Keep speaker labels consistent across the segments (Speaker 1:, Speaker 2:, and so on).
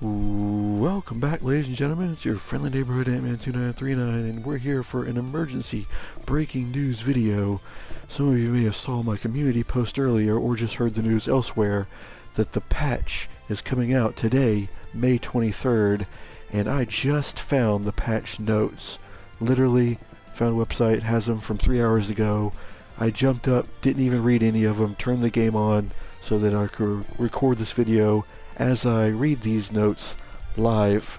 Speaker 1: Welcome back, ladies and gentlemen. It's your friendly neighborhood Ant-Man 2939, and we're here for an emergency breaking news video. Some of you may have saw my community post earlier or just heard the news elsewhere that the patch is coming out today, May 23rd, and I just found the patch notes. Literally found a website, has them from 3 hours ago. I jumped up, didn't even read any of them, turned the game on so that I could record this video as I read these notes live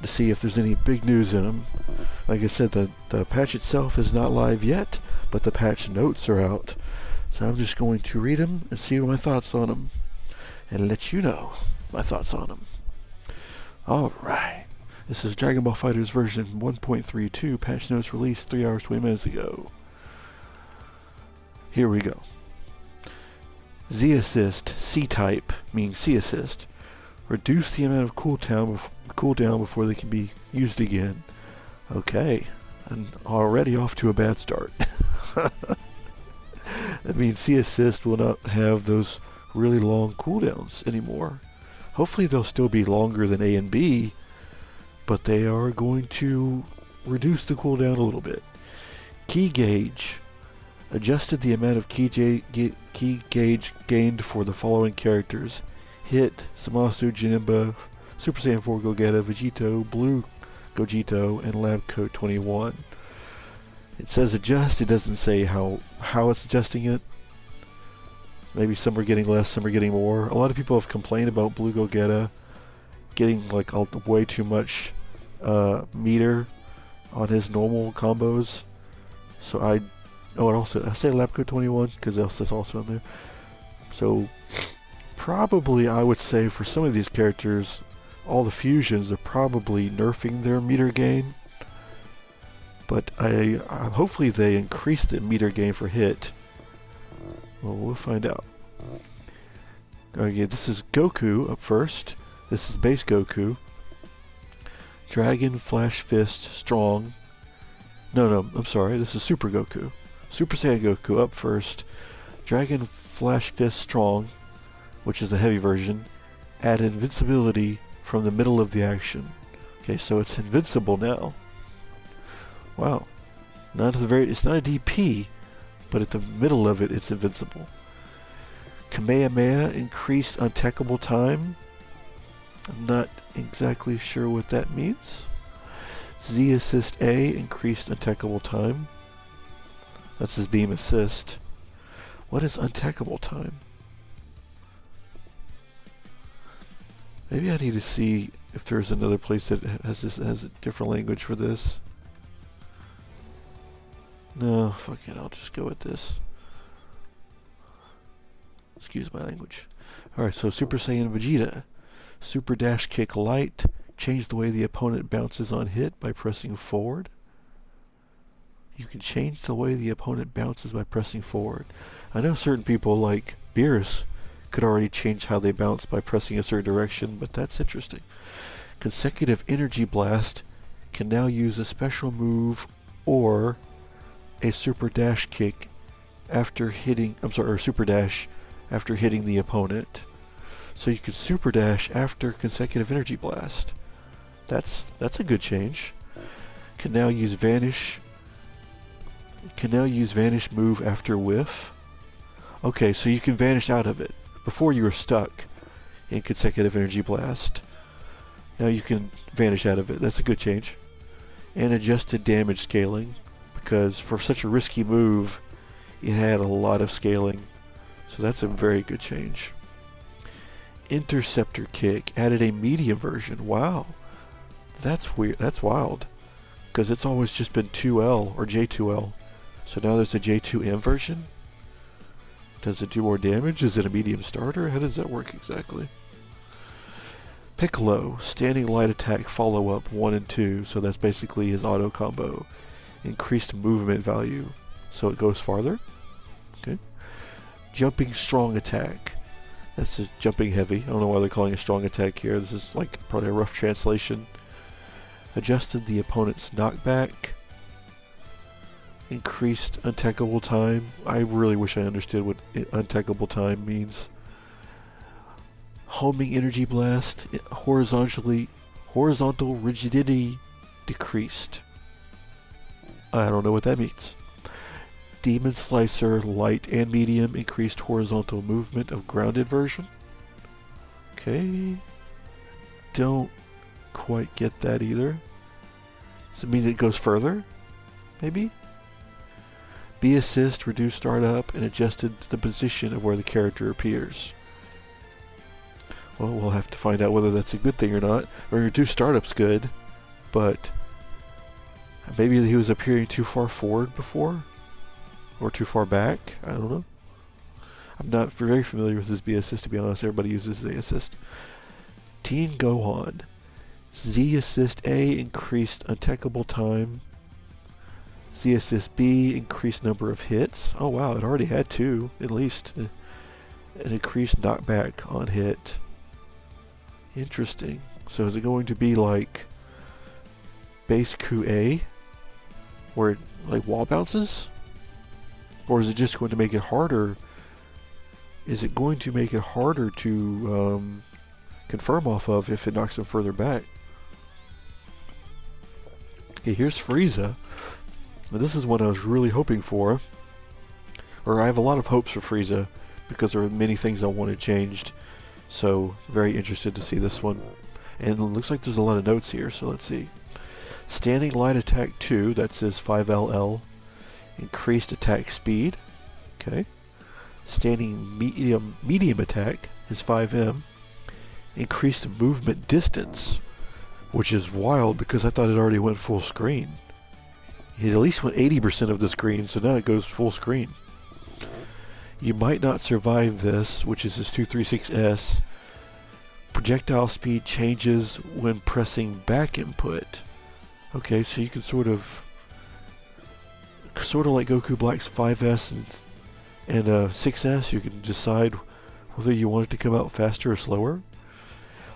Speaker 1: to see if there's any big news in them. Like I said, the patch itself is not live yet, but the patch notes are out. So I'm just going to read them and see my thoughts on them and let you know my thoughts on them. Alright, this is Dragon Ball FighterZ version 1.32, patch notes released 3 hours 20 minutes ago. Here we go. Z-Assist, C-Type, meaning C-Assist. Reduce the amount of cooldown before they can be used again. Okay, I'm already off to a bad start. That means C-Assist will not have those really long cooldowns anymore. Hopefully they'll still be longer than A and B, but they are going to reduce the cooldown a little bit. Key Gauge. Adjusted the amount of key gauge gained for the following characters: Hit, Zamasu, Janemba, Super Saiyan 4 Gogeta, Vegito, Blue Gogito, and Lab Coat 21. It says adjust, it doesn't say how it's adjusting it. Maybe some are getting less, some are getting more. A lot of people have complained about Blue Gogeta getting like way too much meter on his normal combos. So I say Lab Coat 21 because that's also in there. So probably I would say for some of these characters, all the fusions are probably nerfing their meter gain. But hopefully they increase the meter gain for Hit. Well, we'll find out. Okay, this is Goku up first. This is base Goku. Dragon, Flash Fist, Strong. No, I'm sorry. This is Super Goku. Super Saiyan Goku up first. Dragon, Flash Fist, Strong, which is the heavy version. Add invincibility from the middle of the action. Okay, so it's invincible now. Wow. It's not a DP, but at the middle of it, it's invincible. Kamehameha, increased untechable time. I'm not exactly sure what that means. Z-Assist A, increased untechable time. That's his beam assist. What is untechable time? Maybe I need to see if there's another place that has a different language for this. No, fuck it, I'll just go with this. Excuse my language. Alright, so Super Saiyan Vegeta. Super Dash Kick Light. Change the way the opponent bounces on hit by pressing forward. You can change the way the opponent bounces by pressing forward. I know certain people like Beerus could already change how they bounce by pressing a certain direction, but that's interesting. Consecutive Energy Blast can now use a special move or a Super Dash Kick after hitting, Super Dash after hitting the opponent. So you could Super Dash after consecutive Energy Blast. That's a good change. Can now use Vanish move after whiff. Okay, so you can vanish out of it. Before you were stuck in consecutive energy blast. Now you can vanish out of it. That's a good change. And adjusted damage scaling, because for such a risky move, it had a lot of scaling. So that's a very good change. Interceptor Kick added a medium version. Wow. That's weird. That's wild. Because it's always just been 2L or J2L. So now there's a J2M version? Does it do more damage? Is it a medium starter? How does that work exactly? Piccolo, standing light attack follow-up 1 and 2, so that's basically his auto combo. Increased movement value, so it goes farther. Okay. Jumping strong attack. That's just jumping heavy. I don't know why they're calling it strong attack here. This is like probably a rough translation. Adjusted the opponent's knockback. Increased untechable time. I really wish I understood what untechable time means. Homing energy blast, horizontal rigidity decreased. I don't know what that means. Demon Slicer, light and medium, increased horizontal movement of grounded version. Okay. Don't quite get that either. Does it mean it goes further? Maybe? B assist, reduced startup, and adjusted the position of where the character appears. Well, we'll have to find out whether that's a good thing or not. Or reduced startup's good, but maybe he was appearing too far forward before? Or too far back? I don't know. I'm not very familiar with this B assist, to be honest. Everybody uses Z assist. Teen Gohan. Z assist A, increased untechable time. Z assist B, increased number of hits. Oh wow, it already had 2, at least. An increased knockback on hit. Interesting. So is it going to be like base Coup A, where it like wall bounces? Or is it just going to make it harder? Is it going to make it harder to confirm off of if it knocks him further back? Okay, here's Frieza. Now, this is one I was really hoping for. Or I have a lot of hopes for Frieza because there are many things I wanted changed. So, very interested to see this one. And it looks like there's a lot of notes here, so let's see. Standing light attack 2, that says 5LL. Increased attack speed. Okay. Standing medium attack is 5M. Increased movement distance, which is wild because I thought it already went full screen. It at least went 80% of the screen, so now it goes full screen. You might not survive this, which is this 236S. Projectile speed changes when pressing back input. Okay, so you can sort of like Goku Black's 5S and 6S, you can decide whether you want it to come out faster or slower.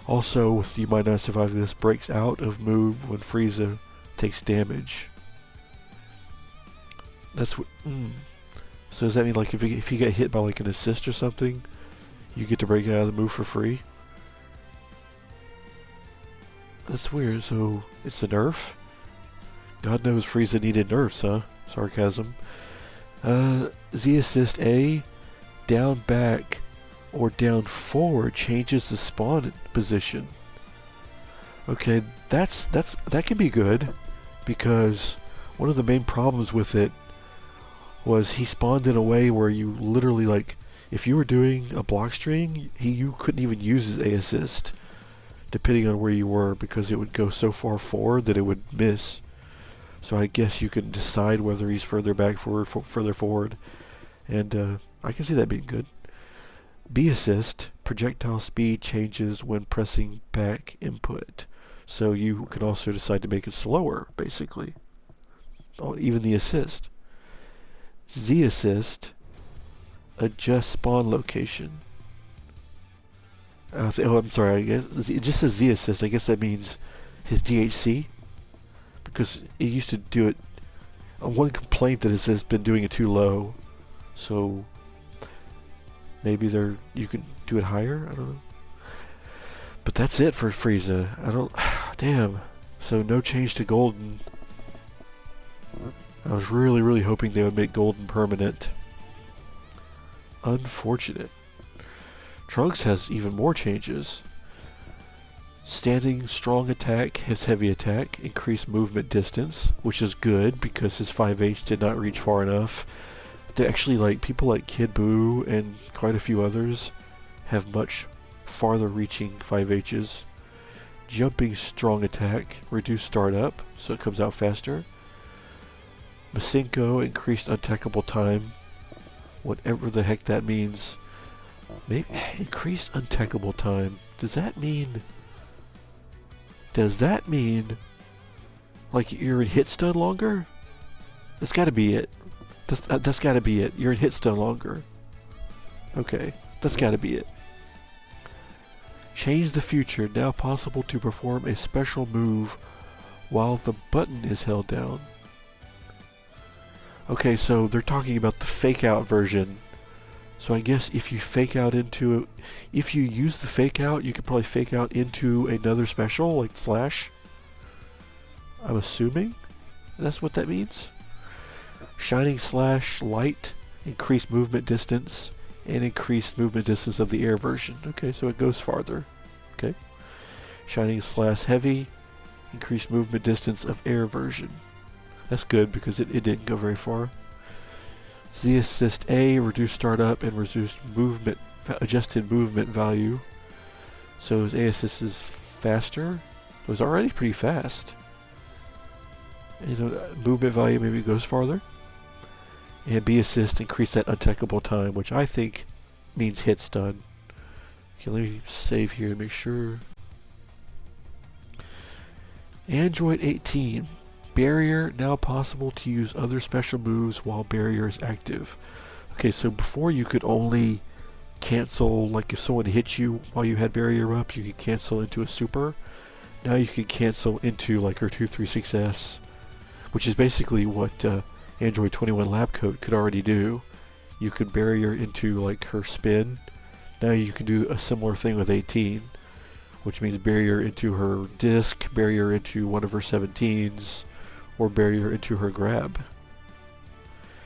Speaker 1: Also, you might not survive this, breaks out of move when Frieza takes damage. That's what. So does that mean like if you get hit by like an assist or something, you get to break out of the move for free? That's weird. So it's a nerf. God knows Frieza needed nerfs, huh? Sarcasm. Z assist A, down back or down forward changes the spawn position. Okay, that can be good because one of the main problems with it was he spawned in a way where you literally like if you were doing a block string, you couldn't even use his A assist depending on where you were because it would go so far forward that it would miss. So I guess you can decide whether he's further back, further forward, and I can see that being good. B assist, projectile speed changes when pressing back input. So you can also decide to make it slower, basically. Even the assist. Z assist, adjust spawn location. I'm sorry, I guess it just says Z assist. I guess that means his DHC. Because it used to do it. One complaint that it says been doing it too low, so maybe you can do it higher. I don't know. But that's it for Frieza. Damn. So no change to Golden. I was really hoping they would make Golden permanent. Unfortunate. Trunks has even more changes. Standing strong attack, his heavy attack, increased movement distance, which is good because his 5H did not reach far enough. They're actually like people like Kid Buu and quite a few others have much farther reaching 5Hs. Jumping strong attack, reduced startup, so it comes out faster. Masenko, increased untechable time, whatever the heck that means. Maybe increased untechable time. Does that mean like you're in hit stun longer? That's gotta be it. That's gotta be it. You're in hit stun longer. Okay, that's gotta be it. Change the future. Now possible to perform a special move while the button is held down. Okay, so they're talking about the fake out version So I guess if you fake out into it, if you use the fake out, you could probably fake out into another special, like slash. I'm assuming that's what that means. Shining slash light, increased movement distance, and increased movement distance of the air version. Okay, so it goes farther. Okay. Shining slash heavy, increased movement distance of air version. That's good because it didn't go very far. Z assist A, reduced startup and reduced movement, adjusted movement value. So his A assist is faster. It was already pretty fast. You know, movement value maybe goes farther. And B assist increase that untechable time, which I think means hit stun. Okay, let me save here to make sure. Android 18. Barrier, now possible to use other special moves while barrier is active. Okay, so before you could only cancel, like if someone hit you while you had barrier up, you could cancel into a super. Now you can cancel into like her 236S, which is basically what Android 21 Lab Coat could already do. You could barrier into like her spin. Now you can do a similar thing with 18, which means barrier into her disc, barrier into one of her 17s, or barrier into her grab.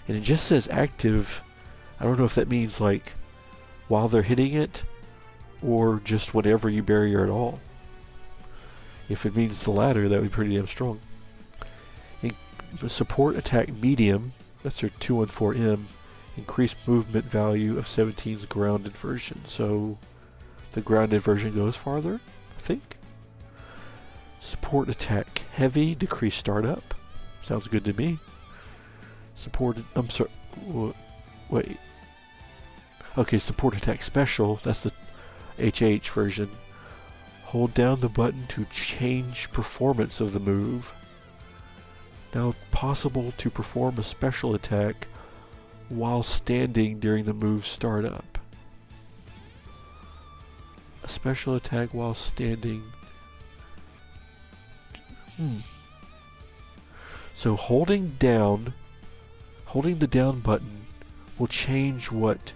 Speaker 1: And it just says active. I don't know if that means like while they're hitting it, or just whenever you barrier at all. If it means the latter, that would be pretty damn strong. And support attack medium, that's her 214M, increased movement value of 17's grounded version. So the grounded version goes farther, I think. Support attack heavy, decreased startup. Sounds good to me. Supported, I'm sorry, wait. Okay, support attack special, that's the HH version. Hold down the button to change performance of the move. Now possible to perform a special attack while standing during the move startup. A special attack while standing. So holding the down button will change what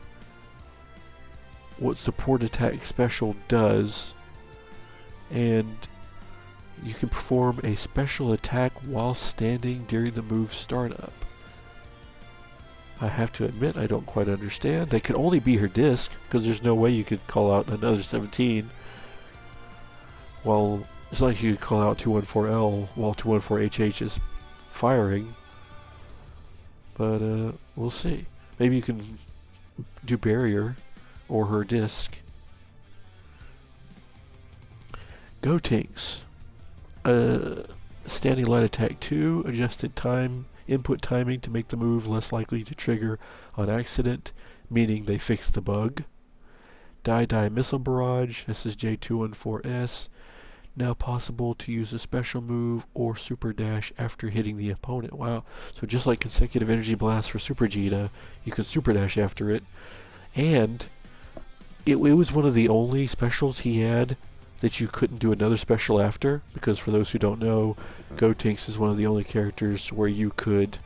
Speaker 1: support attack special does, and you can perform a special attack while standing during the move startup. I have to admit I don't quite understand. They could only be her disc, because there's no way you could call out another 17. Well, it's not like you could call out 214L while 214HH is firing. But we'll see. Maybe you can do barrier or her disc. Go Tinks. Standing light attack 2, adjusted time, input timing to make the move less likely to trigger on accident, meaning they fixed the bug. Die missile barrage, this is J214S. Now possible to use a special move or super dash after hitting the opponent. Wow. So just like consecutive energy blast for Super Vegeta, you can super dash after it. And it was one of the only specials he had that you couldn't do another special after, because for those who don't know, Gotenks is one of the only characters where you could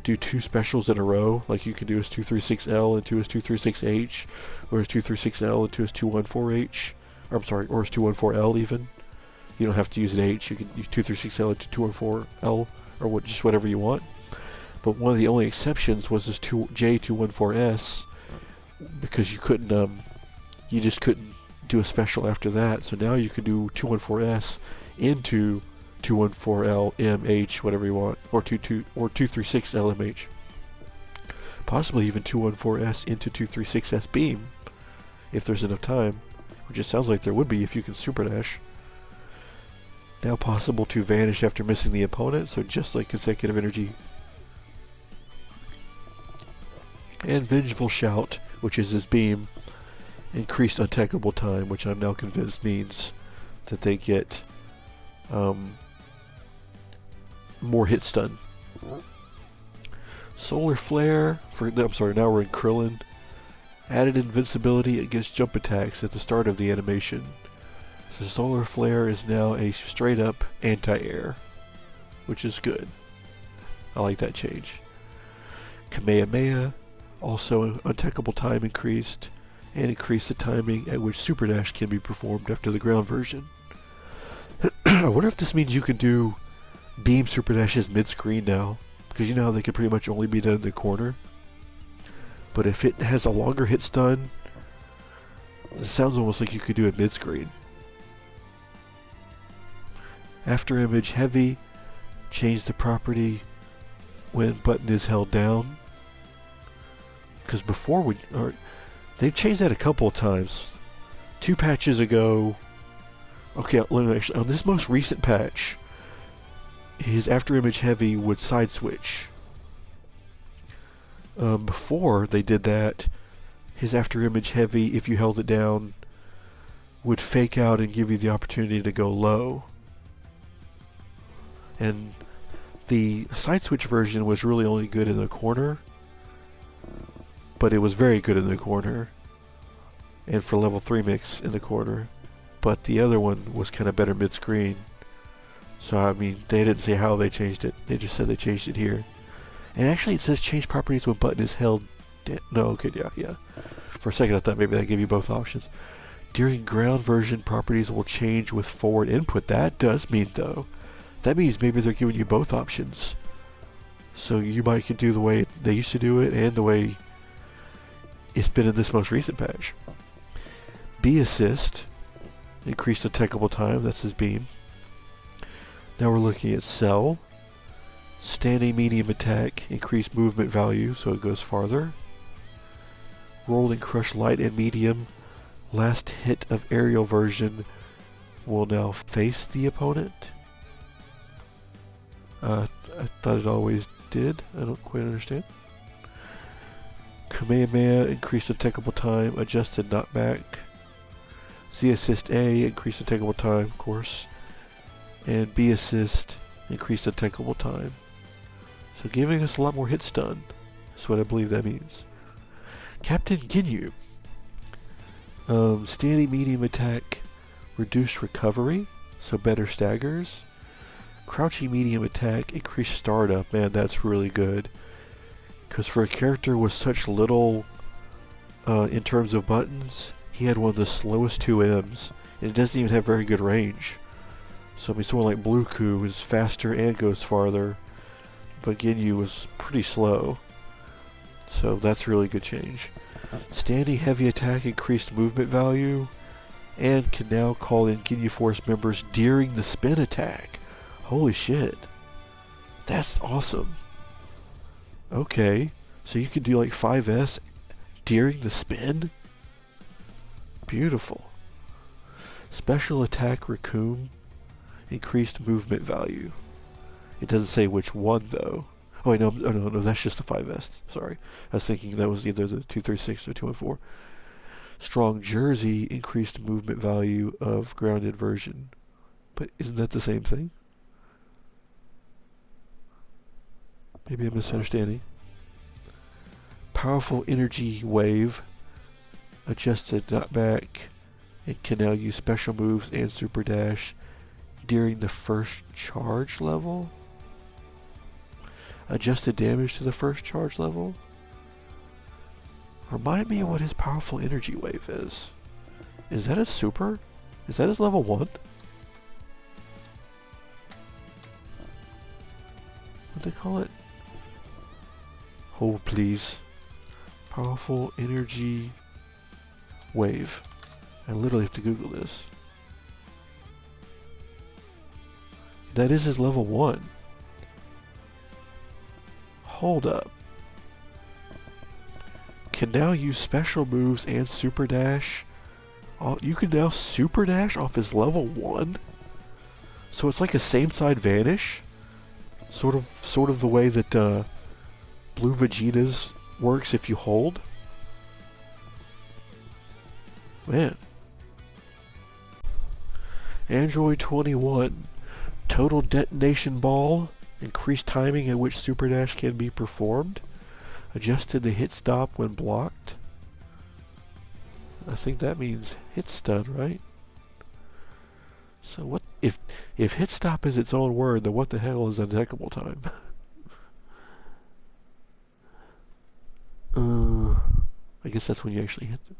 Speaker 1: do two specials in a row. Like you could do his 236L into his 236H, or his 236L into his 214H. Or, I'm sorry, or his 214L even. You don't have to use an H. You can use 236L into 214L, or just whatever you want. But one of the only exceptions was this J214S, because you couldn't, you just couldn't do a special after that. So now you can do 214S into 214L MH, whatever you want, or 236L MH. Possibly even 214S into 236S beam, if there's enough time. Which it sounds like there would be if you can super dash. Now possible to vanish after missing the opponent, so just like consecutive energy. And Vengeful Shout, which is his beam. Increased untechable time, which I'm now convinced means that they get more hit stun. Solar Flare, I'm sorry, now we're in Krillin. Added invincibility against jump attacks at the start of the animation. So Solar Flare is now a straight up anti-air, which is good. I like that change. Kamehameha, Also, untechable time increased, and increased the timing at which super dash can be performed after the ground version. I wonder if this means you can do beam super dashes mid-screen now, because you know how they can pretty much only be done in the corner. But if it has a longer hit stun, it sounds almost like you could do it mid-screen. After image heavy, change the property when button is held down. Because before they've changed that a couple of times. 2 patches ago, okay, actually, on this most recent patch, his after image heavy would side switch. Before they did that, his after image heavy, if you held it down, would fake out and give you the opportunity to go low. And the side switch version was really only good in the corner, but it was very good in the corner, and for level 3 mix in the corner. But the other one was kind of better mid-screen. So I mean, they didn't say how they changed it. They just said they changed it here. And actually it says change properties when button is held down. No, okay, yeah. For a second I thought maybe that gave you both options. During ground version, properties will change with forward input. That does mean, though, that means maybe they're giving you both options. So you might could do the way they used to do it and the way it's been in this most recent patch. B assist, increased attackable time, that's his beam. Now we're looking at cell. Standing medium attack, increased movement value, so it goes farther. Roll and crush light and medium. Last hit of aerial version will now face the opponent. I thought it always did. I don't quite understand. Kamehameha, increased attackable time, adjusted knockback. Z assist A, increased attackable time, of course. And B assist, increased attackable time. So giving us a lot more hit stun. That's what I believe that means. Captain Ginyu. Standing medium attack, reduced recovery, so better staggers. Crouching medium attack, increased startup. Man, that's really good. Because for a character with such little in terms of buttons, he had one of the slowest 2Ms, and it doesn't even have very good range. So I mean, someone like Blueku is faster and goes farther, but Ginyu was pretty slow. So that's a really good change. Standing heavy attack, increased movement value, and can now call in Ginyu Force members during the spin attack. Holy shit. That's awesome. Okay, so you can do like 5S during the spin? Beautiful. Special attack Raccoon, increased movement value. It doesn't say which one though. Oh wait, no, that's just the 5S. Sorry. I was thinking that was either the 236 or 214. Strong Jersey, increased movement value of grounded version. But isn't that the same thing? Maybe I'm misunderstanding. Powerful energy wave, adjusted knockback, and can now use special moves and super dash during the first charge level. Adjusted damage to the first charge level. Remind me of what his powerful energy wave is. Is that a super? Is that his level 1? What'd they call it? Hold please. Powerful energy wave. I literally have to Google this. That is his level 1. Hold up. Can now use special moves and super dash. You can now super dash off his level 1? So it's like a same side vanish? Sort of the way that Blue Vegeta's works if you hold. Man. Android 21. Total detonation ball. Increased timing at which super dash can be performed. Adjusted the hit stop when blocked. I think that means hit stun, right? So what if hit stop is its own word, then what the hell is undetectable time? I guess that's when you actually hit them.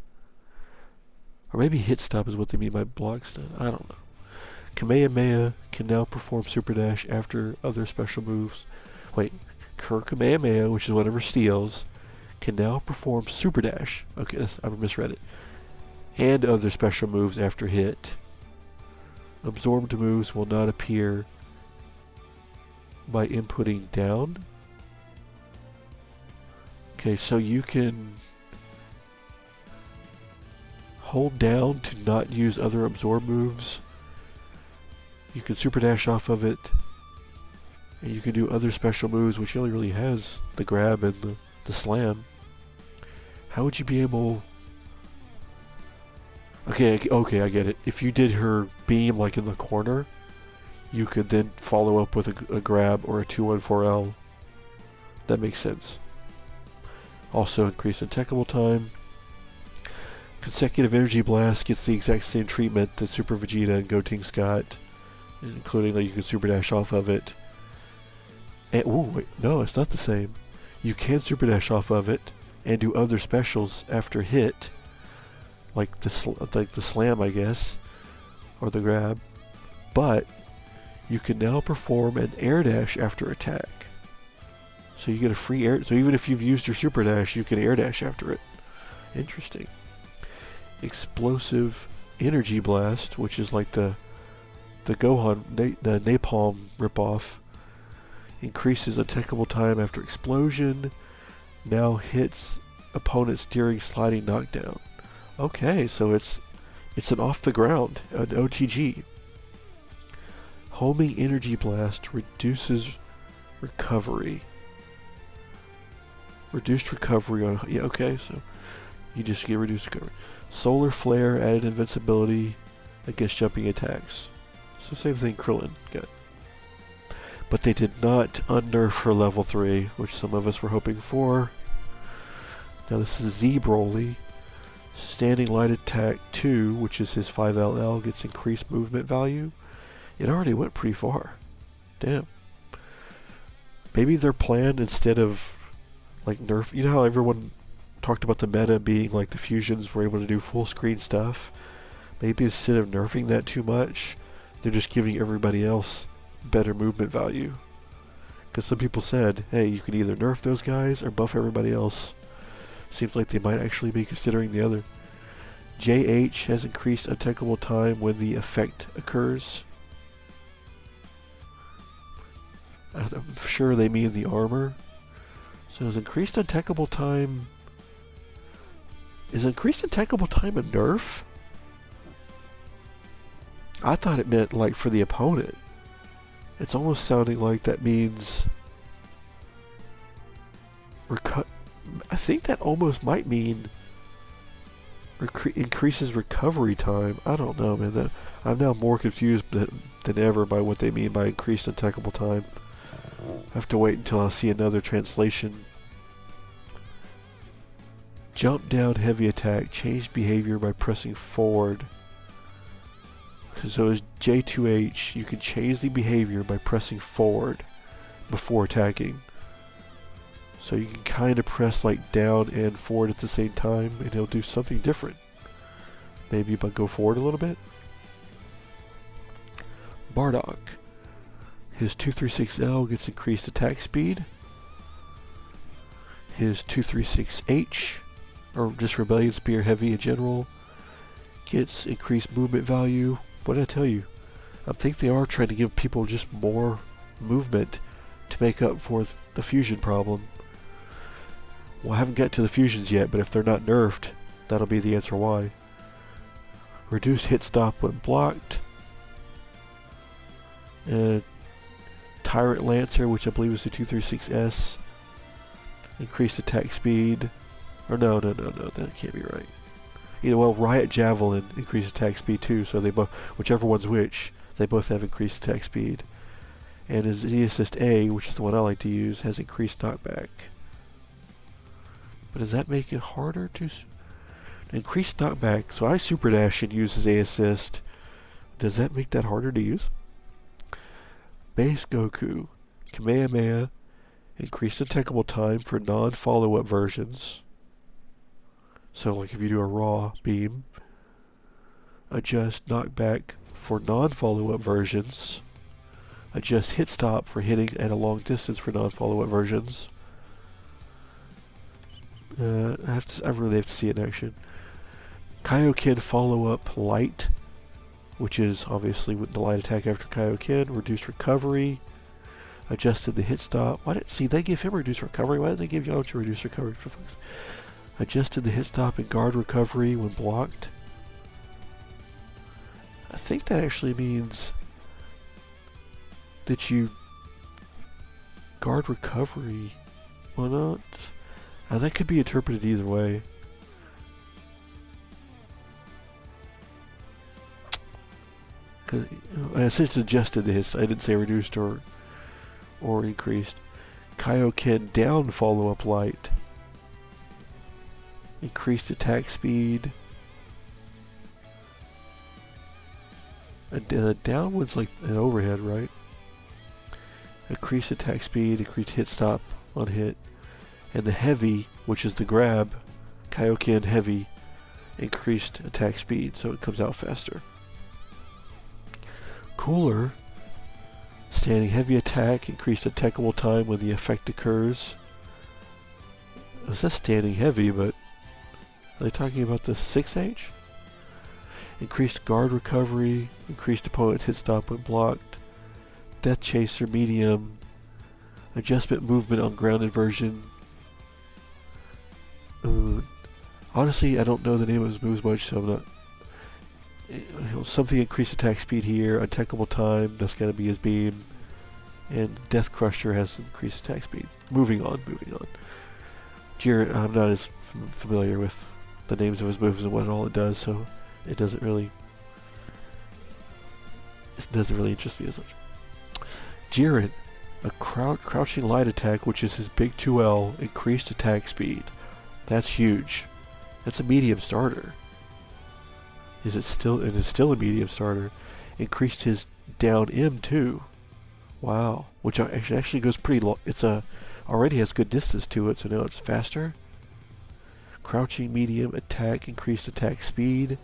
Speaker 1: Or maybe hit stop is what they mean by block stun. I don't know. Kamehameha can now perform Super Dash after other special moves. Wait, her Kamehameha, which is whatever steals, can now perform Super Dash. Okay, I misread it. And other special moves after hit. Absorbed moves will not appear by inputting down. Okay, so you can hold down to not use other absorb moves. You can Super Dash off of it. And you can do other special moves, which only really has the grab and the slam. How would you be able... Okay, I get it. If you did her beam like in the corner, you could then follow up with a grab or a 2-1-4L. That makes sense. Also increase attackable time. Consecutive Energy Blast gets the exact same treatment that Super Vegeta and Gotenks got, including that you can Super Dash off of it. And, ooh, wait, no, it's not the same. You can Super Dash off of it and do other specials after hit, like the slam, I guess, or the grab. But you can now perform an air dash after attack. So you get a free air. So even if you've used your Super Dash, you can air dash after it. Interesting. Explosive Energy Blast, which is like the Gohan, the Napalm ripoff, increases attackable time after explosion. Now hits opponents during sliding knockdown. Okay, so it's an off the ground, an OTG. Homing Energy Blast reduces recovery. Reduced recovery on... Yeah, okay, so you just get reduced recovery. Solar Flare added invincibility against jumping attacks. So same thing Krillin got. But they did not unnerf her level 3, which some of us were hoping for. Now this is Z Broly. Standing Light Attack 2, which is his 5LL, gets increased movement value. It already went pretty far. Damn. Maybe their plan, instead of like nerf... You know how everyone talked about the meta being like the fusions were able to do full screen stuff? Maybe instead of nerfing that too much, they're just giving everybody else better movement value. Because some people said, hey, you can either nerf those guys or buff everybody else. Seems like they might actually be considering the other. JH has increased attackable time when the effect occurs. I'm sure they mean the armor. So is increased attackable time... Is increased attackable time a nerf? I thought it meant like for the opponent. It's almost sounding like that means... I think that almost might mean increases recovery time. I don't know, man. I'm now more confused than ever by what they mean by increased attackable time. I have to wait until I see another translation. Jump down heavy attack. Change behavior by pressing forward. So as J2H, you can change the behavior by pressing forward before attacking. So you can kind of press like down and forward at the same time and it'll do something different. Maybe but go forward a little bit. Bardock. His 236L gets increased attack speed. His 236H, or just Rebellion Spear Heavy in general, gets increased movement value. What did I tell you? I think they are trying to give people just more movement to make up for the fusion problem. Well, I haven't got to the fusions yet, but if they're not nerfed, that'll be the answer why. Reduce hit stop when blocked. Tyrant Lancer, which I believe is the 236S. Increased attack speed. Or no, that can't be right. Well, Riot Javelin increased attack speed too, so they both, whichever one's which, they both have increased attack speed. And his Z-Assist A, which is the one I like to use, has increased knockback. But does that make it harder to increase knockback? So I Super Dash and use his A-Assist. Does that make that harder to use? Base Goku, Kamehameha, increased attackable time for non-follow-up versions. So like if you do a raw beam, adjust knockback for non-follow-up versions, adjust hit stop for hitting at a long distance for non-follow-up versions. I really have to see it in action. Kaioken follow-up light, which is obviously with the light attack after Kaioken, reduced recovery, adjusted the hit stop. Why did see they give him reduced recovery? Why did they give Yamcha reduced recovery for folks? Adjusted the hit stop and guard recovery when blocked. I think that actually means that you guard recovery. Why not? That could be interpreted either way. I essentially adjusted the hits. I didn't say reduced or increased. Kaioken down follow-up light. Increased attack speed. Down one's like an overhead, right? Increased attack speed, increased hit stop on hit. And the heavy, which is the grab, Kaioken heavy, increased attack speed, so it comes out faster. Cooler, standing heavy attack, increased attackable time when the effect occurs. It says standing heavy, but are they talking about the 6H? Increased guard recovery, increased opponent's hit stop when blocked. Death Chaser medium, adjustment movement on grounded version. Honestly, I don't know the name of his moves much, so I'm not. Something increased attack speed here, attackable time, that's gotta be his beam. And Death Crusher has increased attack speed. Moving on. Jiren, I'm not as familiar with the names of his moves and what all it does, so it doesn't really interest me as much. Jiren, a crouching light attack, which is his big 2L, increased attack speed. That's huge. That's a medium starter. It is still a medium starter. Increased his down M too. Wow. Which actually goes pretty long. Already has good distance to it, so now it's faster. Crouching medium attack, increased attack speed.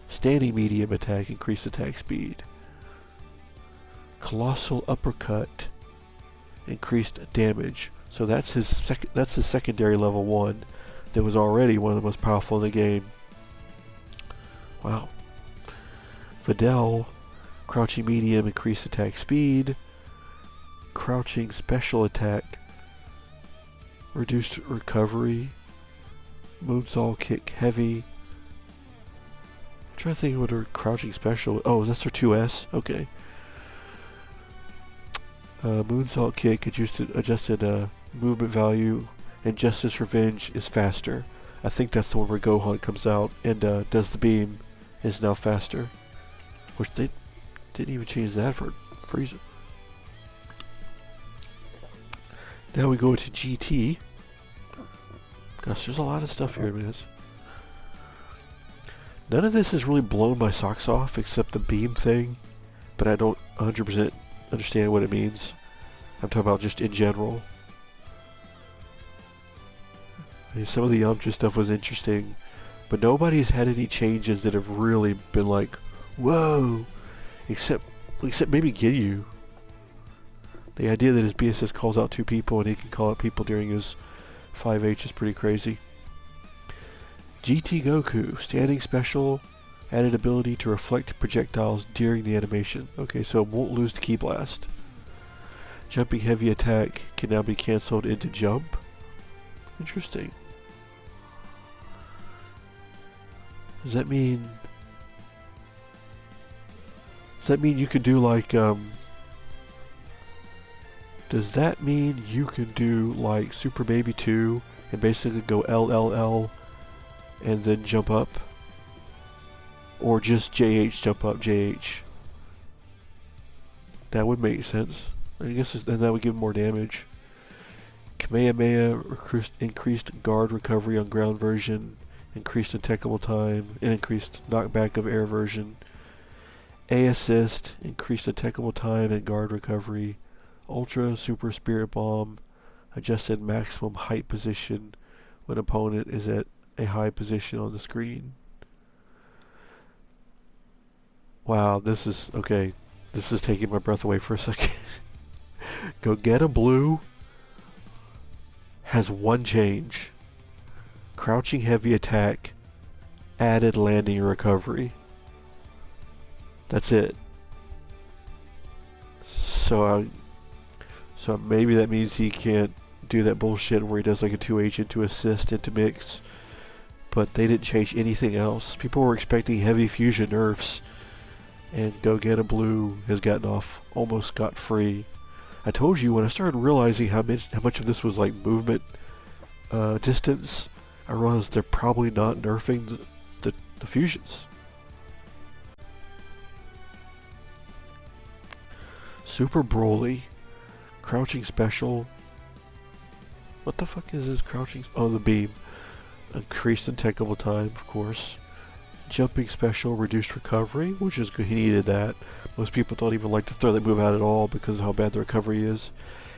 Speaker 1: Standing medium attack, increased attack speed. Colossal uppercut, increased damage. So that's his secondary level 1 that was already one of the most powerful in the game. Wow. Videl, crouching medium, increased attack speed. Crouching special attack, reduced recovery. Moonsault kick heavy. I'm trying to think what her crouching special. Oh, that's her 2S. Okay. Moonsault kick, adjusted movement value, and Justice Revenge is faster. I think that's the one where Gohan comes out and does the beam, is now faster. Which they didn't even change that for Frieza. Now we go to GT. Gosh, there's a lot of stuff here, man. None of this has really blown my socks off except the beam thing, but I don't 100% understand what it means. I'm talking about just in general. I mean, some of the Yamcha stuff was interesting, but nobody's had any changes that have really been like, whoa! Except maybe Ginyu. The idea that his BSS calls out 2 people and he can call out people during his 5H is pretty crazy. GT Goku, standing special, added ability to reflect projectiles during the animation. Okay, so it won't lose to Ki Blast. Jumping heavy attack can now be cancelled into jump. Interesting. Does that mean you can do like does that mean you can do like Super Baby 2 and basically go LLL and then jump up? Or just JH jump up JH? That would make sense. I guess then that would give more damage. Kamehameha increased guard recovery on ground version, increased attackable time, and increased knockback of air version. A assist, increased attackable time and guard recovery. Ultra Super Spirit Bomb, adjusted maximum height position when opponent is at a high position on the screen. Wow, this is, okay, this is taking my breath away for a second. Go Get a Blue has one change. Crouching heavy attack, added landing and recovery. That's it. So maybe that means he can't do that bullshit where he does like a 2H into assist into mix. But they didn't change anything else. People were expecting heavy fusion nerfs, and Go Get a Blue has gotten off almost scot-free. I told you when I started realizing how much of this was like movement distance, I realized they're probably not nerfing the fusions. Super Broly, crouching special. What the fuck is this crouching? Oh, the beam. Increased attackable time, of course. Jumping special, reduced recovery, which is good. He needed that. Most people don't even like to throw that move out at all because of how bad the recovery is.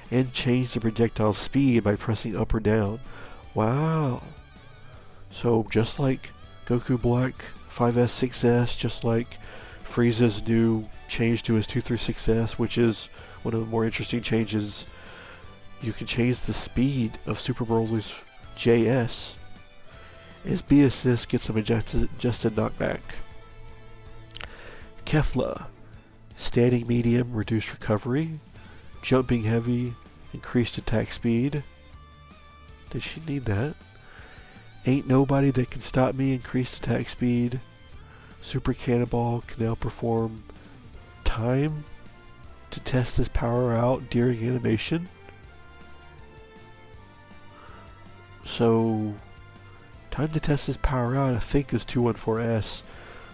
Speaker 1: And change the projectile speed by pressing up or down. Wow. So just like Goku Black 5S 6S, just like Frieza's new change to his 236S, which is one of the more interesting changes, you can change the speed of Super Broly's JS. His B assist gets some adjusted knockback. Kefla, standing medium, reduced recovery. Jumping heavy, increased attack speed. Did she need that? Ain't Nobody That Can Stop Me, increased attack speed. Super Cannonball can now perform time to test his power out during animation. So time to test his power out, I think, is 214S.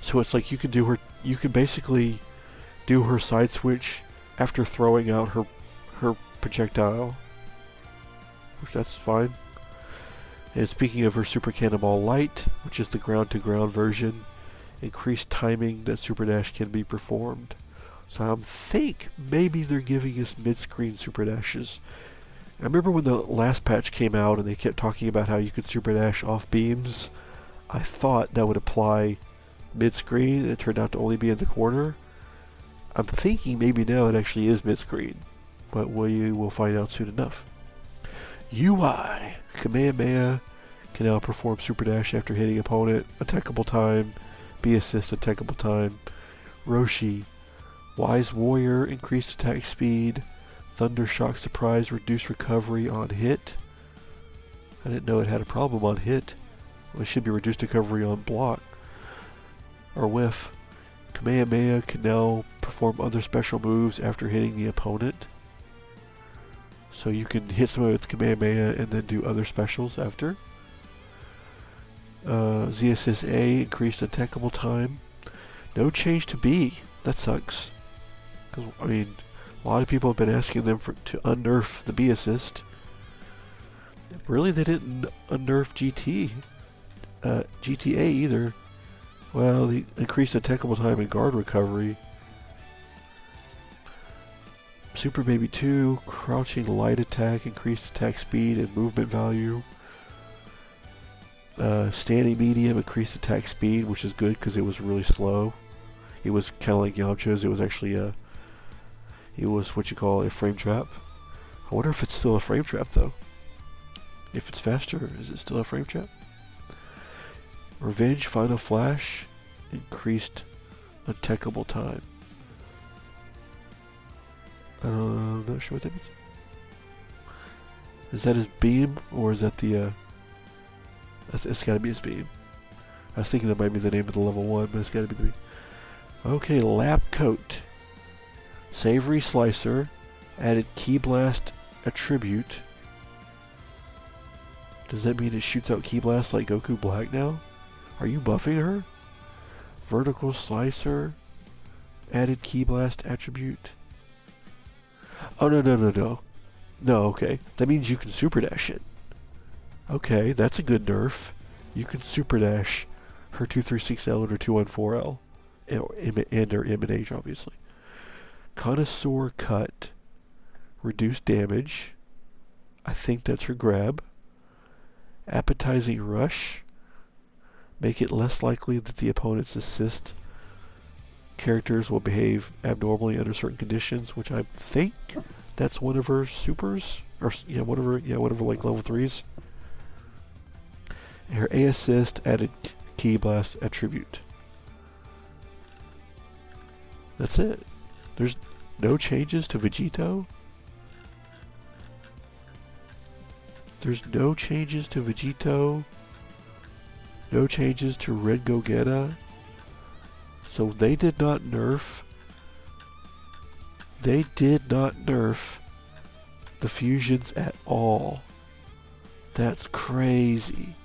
Speaker 1: So it's like you can basically do her side switch after throwing out her projectile, which that's fine. And speaking of her Super Cannonball Light, which is the ground-to-ground version, increased timing that Super Dash can be performed. So I think maybe they're giving us mid-screen Super Dashes. I remember when the last patch came out and they kept talking about how you could Super Dash off beams. I thought that would apply mid-screen, and it turned out to only be in the corner. I'm thinking maybe now it actually is mid-screen, but we will find out soon enough. UI, Kamehameha can now perform Super Dash after hitting opponent, attackable time, B assist, attackable time. Roshi, Wise Warrior, increased attack speed, Thunder Shock Surprise, reduced recovery on hit. I didn't know it had a problem on hit. Well, it should be reduced recovery on block or whiff. Kamehameha can now perform other special moves after hitting the opponent. So you can hit someone with Kamehameha and then do other specials after. Z-Assist A, increased attackable time. No change to B. That sucks. Because, I mean, a lot of people have been asking them to unnerf the B assist. Really, they didn't unnerf GTA either. Well, the increased attackable time and guard recovery. Super Baby 2, crouching light attack, increased attack speed and movement value. Standing medium, increased attack speed, which is good because it was really slow. It was kind of like Yamcha's. It was actually it was what you call a frame trap. I wonder if it's still a frame trap though. If it's faster, is it still a frame trap? Revenge Final Flash, increased attackable time. I'm not sure what that means. Is that his beam, or is that the, it's gotta be his beam. I was thinking that might be the name of the level 1, but it's gotta be the beam. Okay, Lab Coat. Savory Slicer, added Key Blast attribute. Does that mean it shoots out Key Blast like Goku Black now? Are you buffing her? Vertical Slicer, added Key Blast attribute. Oh, no. No, okay. That means you can Super Dash it. Okay, that's a good nerf. You can Super Dash her 236L and her 214L. And her M and H, obviously. Connoisseur Cut. Reduced damage. I think that's her grab. Appetizing Rush. make it less likely that the opponent's assist characters will behave abnormally under certain conditions, which I think that's one of her supers, or one of her like level 3s. Her A assist added Ki Blast attribute. That's it. There's no changes to Vegito. There's no changes to Vegito. No changes to Red Gogeta. So they did not nerf. They did not nerf the fusions at all. That's crazy.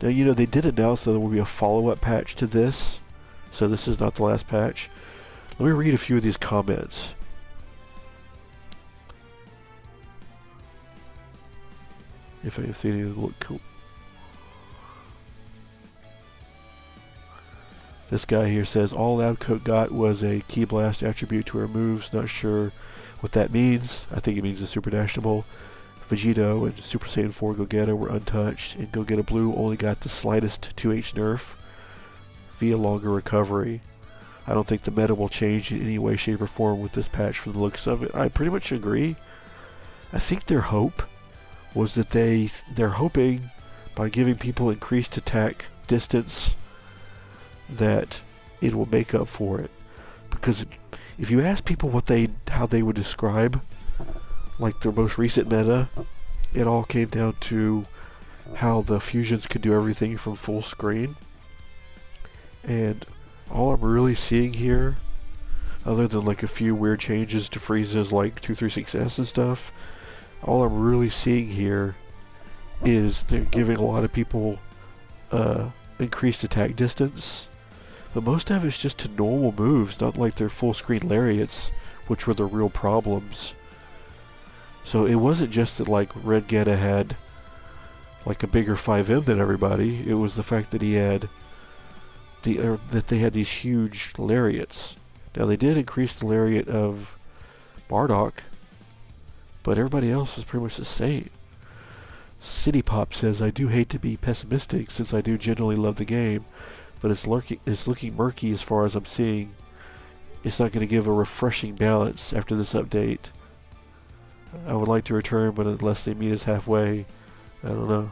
Speaker 1: Now, you know, they did announce that there will be a follow-up patch to this. So this is not the last patch. Let me read a few of these comments. If any of them look cool. This guy here says, all Lab Coat got was a Ki Blast attribute to her moves. Not sure what that means. I think it means a Super National. Vegito and Super Saiyan 4 Gogeta were untouched, and Gogeta Blue only got the slightest 2H nerf via longer recovery. I don't think the meta will change in any way, shape, or form with this patch from the looks of it. I pretty much agree. I think their hope was that they're hoping by giving people increased attack distance that it will make up for it. Because if you ask people how they would describe like their most recent meta, it all came down to how the fusions could do everything from full screen. And all I'm really seeing here, other than like a few weird changes to Frieza's like 236S and stuff, all I'm really seeing here is they're giving a lot of people increased attack distance. But most of it's just to normal moves, not like their full screen lariats, which were the real problems. So it wasn't just that like Red Geta had like a bigger 5M than everybody. It was the fact that he had that they had these huge lariats. Now they did increase the lariat of Bardock, but everybody else was pretty much the same. City Pop says, I do hate to be pessimistic since I do generally love the game, but it's looking murky as far as I'm seeing. It's not going to give a refreshing balance after this update. I would like to return, but unless they meet us halfway, I don't know.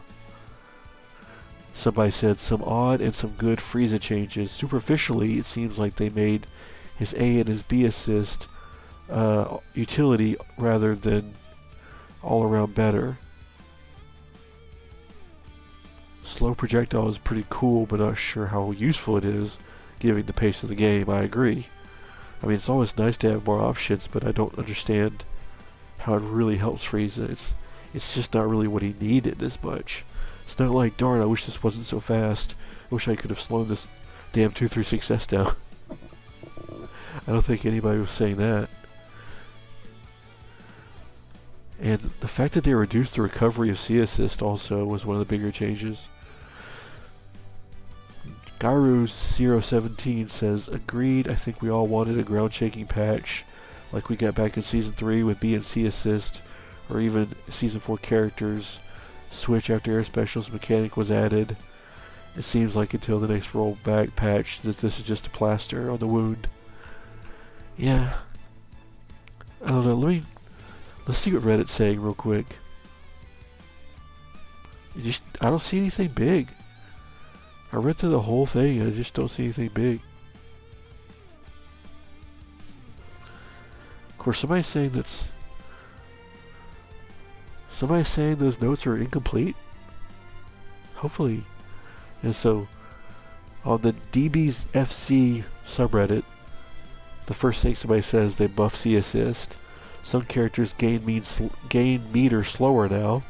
Speaker 1: Somebody said some odd and some good Frieza changes. Superficially, it seems like they made his A and his B assist utility rather than all around better. Slow projectile is pretty cool, but not sure how useful it is given the pace of the game. I agree. I mean, it's always nice to have more options, but I don't understand how it really helps Frieza. It's just not really what he needed as much. It's not like, darn, I wish this wasn't so fast. I wish I could have slowed this damn 236S down. I don't think anybody was saying that. And the fact that they reduced the recovery of C assist also was one of the bigger changes. Garu017 says, agreed, I think we all wanted a ground shaking patch like we got back in Season 3 with B and C assist, or even Season 4 characters switch after Air Specials mechanic was added. It seems like until the next rollback patch that this is just a plaster on the wound. Yeah. I don't know, let's see what Reddit's saying real quick. I don't see anything big. I read through the whole thing, I just don't see anything big. Of course, somebody's saying those notes are incomplete. Hopefully. And so, on the DBFZ subreddit, the first thing somebody says, they buff C assist. Some characters gain meter slower now.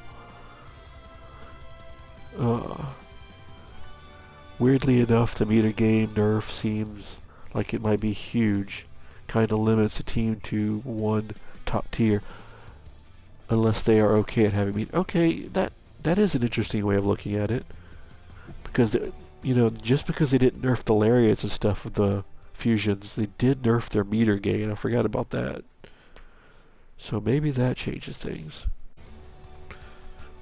Speaker 1: Weirdly enough, the meter gain nerf seems like it might be huge. Kinda limits the team to one top tier. Unless they are okay at having meter. Okay, that is an interesting way of looking at it. Because, you know, just because they didn't nerf the lariats and stuff with the fusions, they did nerf their meter gain. I forgot about that. So maybe that changes things.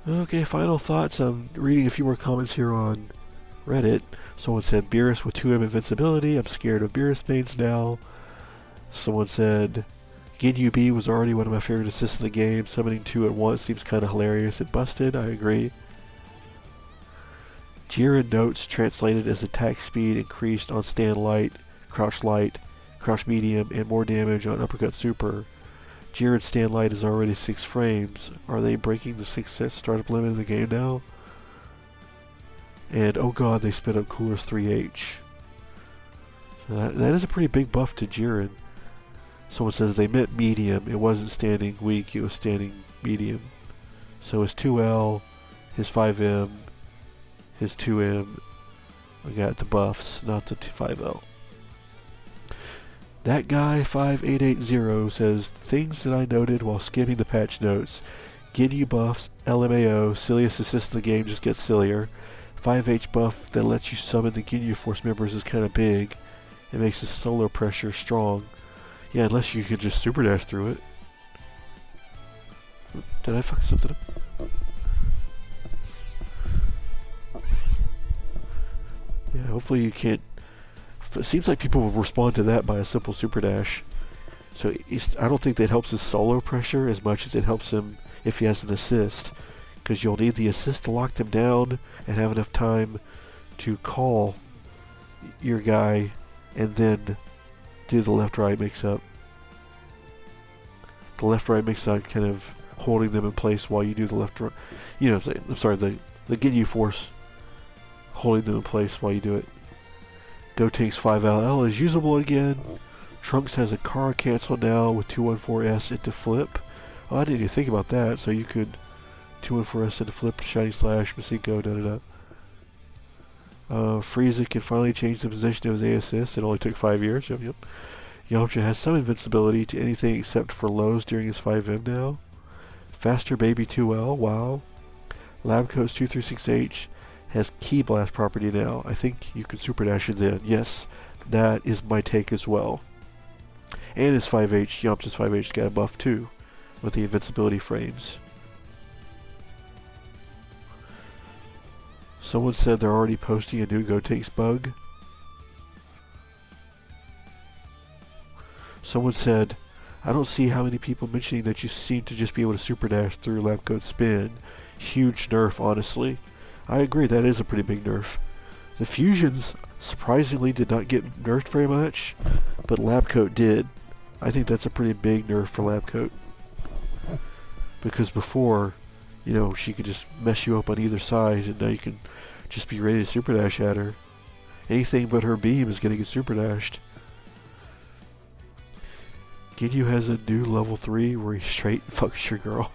Speaker 1: Okay, final thoughts. I'm reading a few more comments here on Reddit. Someone said Beerus with 2M invincibility. I'm scared of Beerus mains now. Someone said Ginyu B was already one of my favorite assists in the game. Summoning 2 at once seems kind of hilarious and busted. I agree. Jiren notes translated as attack speed increased on stand light, crouch medium, and more damage on uppercut super. Jiren's stand light is already 6 frames. Are they breaking the 6-set startup limit in the game now? And oh god, they spit up Cooler's 3H. So that is a pretty big buff to Jiren. Someone says they meant medium. It wasn't standing weak, it was standing medium. So his 2L, his 5M, his 2M, I got the buffs, not the 5L. That guy 5880 says, things that I noted while skimming the patch notes. Ginyu buffs, LMAO, silliest assist in the game just gets sillier. 5H buff that lets you summon the Ginyu Force members is kind of big. It makes the solar pressure strong. Yeah, unless you could just super dash through it. Did I fuck something up? Yeah, hopefully you can't. It seems like people will respond to that by a simple super dash. So I don't think that helps his solo pressure as much as it helps him if he has an assist. Because you'll need the assist to lock them down and have enough time to call your guy and then do the left-right mix-up. The left-right mix-up kind of holding them in place while you do the left-right. You know, I'm sorry, the Ginyu Force holding them in place while you do it. Dotank's 5LL is usable again. Trunks has a car cancel now with 214S into flip. Oh, I didn't even think about that. So you could 214S into flip, Shining Slash, Masenko, da-da-da. Frieza can finally change the position of his A assist. It only took 5 years. Yep. Yamcha has some invincibility to anything except for lows during his 5M now. Faster Baby 2L, wow. Labcoat's 236H has Ki Blast property now. I think you can super dash it in. Yes, that is my take as well. And his 5H, Yamcha's 5H got a buff too, with the invincibility frames. Someone said they're already posting a new Gotenks bug. Someone said, I don't see how many people mentioning that you seem to just be able to super dash through Labcoat spin. Huge nerf, honestly. I agree, that is a pretty big nerf. The fusions surprisingly did not get nerfed very much, but Labcoat did. I think that's a pretty big nerf for Labcoat. Because before, you know, she could just mess you up on either side, and now you can just be ready to super dash at her. Anything but her beam is going to get super dashed. Ginyu has a new level 3 where he straight fucks your girl.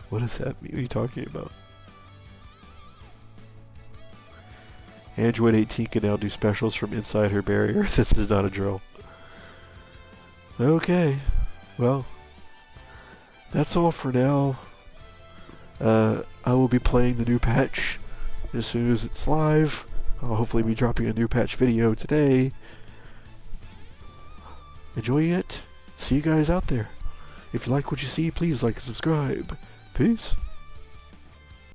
Speaker 1: What does that mean? What are you talking about? Android 18 can now do specials from inside her barrier. This is not a drill. Okay. Well, that's all for now. I will be playing the new patch as soon as it's live. I'll hopefully be dropping a new patch video today. Enjoy it. See you guys out there. If you like what you see, please like and subscribe. Peace.